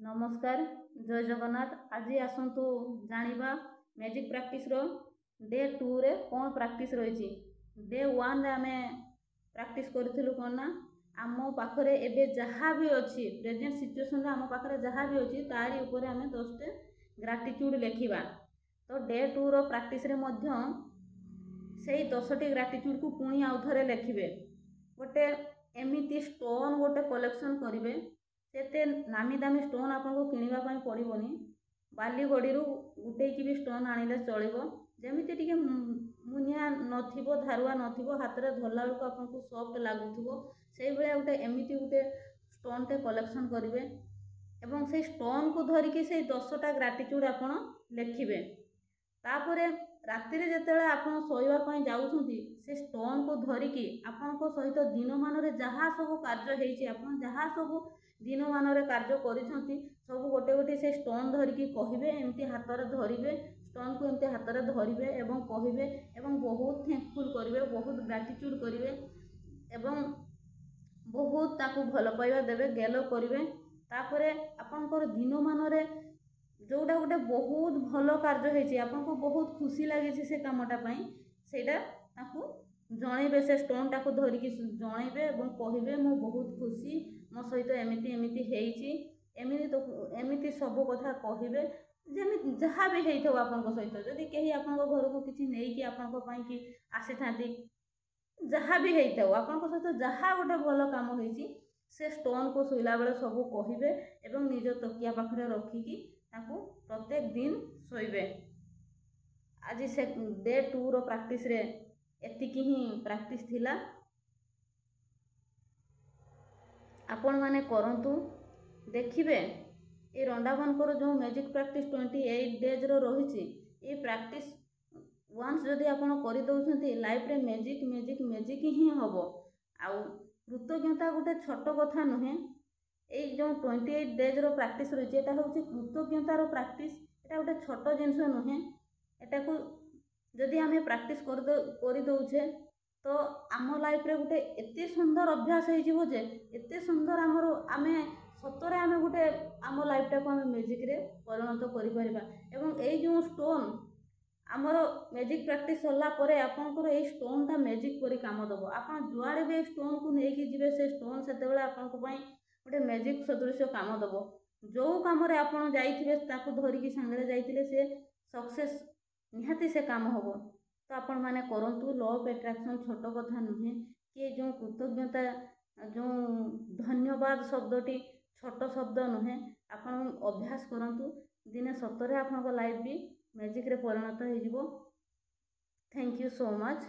नमस्कार जय जगन्नाथ। आज आसतु जानिबा मैजिक प्रैक्टिस रो डे 2 रे कौन प्रैक्टिस रही। डे 1 रे आमे प्रैक्टिस करथिलु कोन ना आम पाखरे एबे जहाँ भी अच्छी प्रेजेंट सिचुएशन रे आम पाखरे जहाँ भी अच्छी तारी ऊपर आमे 10 ग्राटिट्यूड लिखिबा। तो डे 2 रो प्रैक्टिस रे मध्य सेही 10टी ग्राटिट्यूड को पुणी आउ थरे लिखिबे। गोटे एमिति स्टोन गोटे कलेक्शन करिवे। सेते नामी दामी स्टोन आपको किनिबा पई पड़िबोनी। बाली गड़ीरू गुटेकी भी स्टोन आनिले चलिबो। जेमिति टिके मुनिया नथिबो धारुआ नथिबो हातरे धरला बेलको आपको सॉफ्ट लागुथिबो सेही भलिया गोटे एमिति गोटे स्टोन टे कलेक्शन करिवे एवं से स्टोन को धरिकी से 10टा ग्राटिट्यूड आपण लिखिबे। तापरे राति रे जेतेले आपण सोइबा पई जाउछंती से स्टोन को धरिकी आपनको सहित दिन मानरे जहाँ सब कार्य हेइछि आपण जहाँ सब दिन मानरे कार्य करिसंती सब गोटे गोटे से स्टोन धरिकी कहिबे। एमती हातरे धरिबे स्टोन को एमती हातरे धरिबे एवं कहिबे एवं बहुत थैंकफुल करिवे बहुत ग्राटिट्यूड करिवे एवं बहुत ताकू भल पाइबा देबे गेलो करिवे। तापरे आपनकर दिन मानरे जोटा गोटे बहुत भल कार्य हेइछि आपनको बहुत खुशी लागिछि से कामटा पई सेटा ताकू जणैबे से स्टोन टाकू धरिकी जणैबे एवं कहिबे मो बहुत खुशी मो सहित एमिति एमिति हेइछि एमिति सब कथा कहिबे। जेमि जहाँ भी हेइथो आपनको सहित जदि केही आपनको घर को किछि नेइकी आपनको पई कि आसीथांती जहाँ भी हेइथो आपनको सहित जहाँ गोटे भल काम हेइछि से स्टोन को सोइला बेले सब कहिबे एवं निज तकिया पाखरे रखिकी ताकू प्रत्येक दिन सोइबे। आज से डे 2 रो प्रैक्टिस रे एतिकी ही प्रैक्टिस थिला। आपण माने करंतु देखिबे ए रंडावनकर जो मैजिक प्रैक्टिस 28 डेज रो रहिछि ए प्रैक्टिस वंस जदि आपण करि दउछंती लाइफ रे मैजिक मैजिक मैजिक ही हबो। आउ कृतज्ञता गोटे छोट कथा नुहे। ए जो 28 डेज रो प्रैक्टिस रहिछि एटा होछि कृतज्ञता रो प्रैक्टिस। एटा गोटे छोट जिंस नुहे। एटा को जदि आमे प्रैक्टिस करि दउछे तो आम लाइफ रे गोटे एते सुंदर अभ्यास हो जे एते सुंदर आमर आमे सतरे आमे गोटे आम लाइफ टाको आमे मैजिक रे परिणत करि परिबा। एवं ए जो स्टोन आमर मैजिक प्रैक्टिस सरला परे आपनकर ए स्टोन ता मैजिक परि काम दबो। आपन जुआड़े भी स्टोन को नेकी जिवे से स्टोन सेते बेले आपनको पई गोटे मैजिक सदृश काम दबो। जो काम रे आपन जाइथिबे ताको धरिकी संगरे जाइतिले से सक्सेस निहाती से काम होबो। तो आपण माने करंतु लॉ ऑफ अट्रैक्शन छोट कथा नुहे कि जो कृतज्ञता जो धन्यवाद शब्दटी छोट शब्द नुहे। आपण अभ्यास करंतु दिने सतरे आपन लाइफ भी मैजिक रे परिणत हो जिवो। Thank you so much.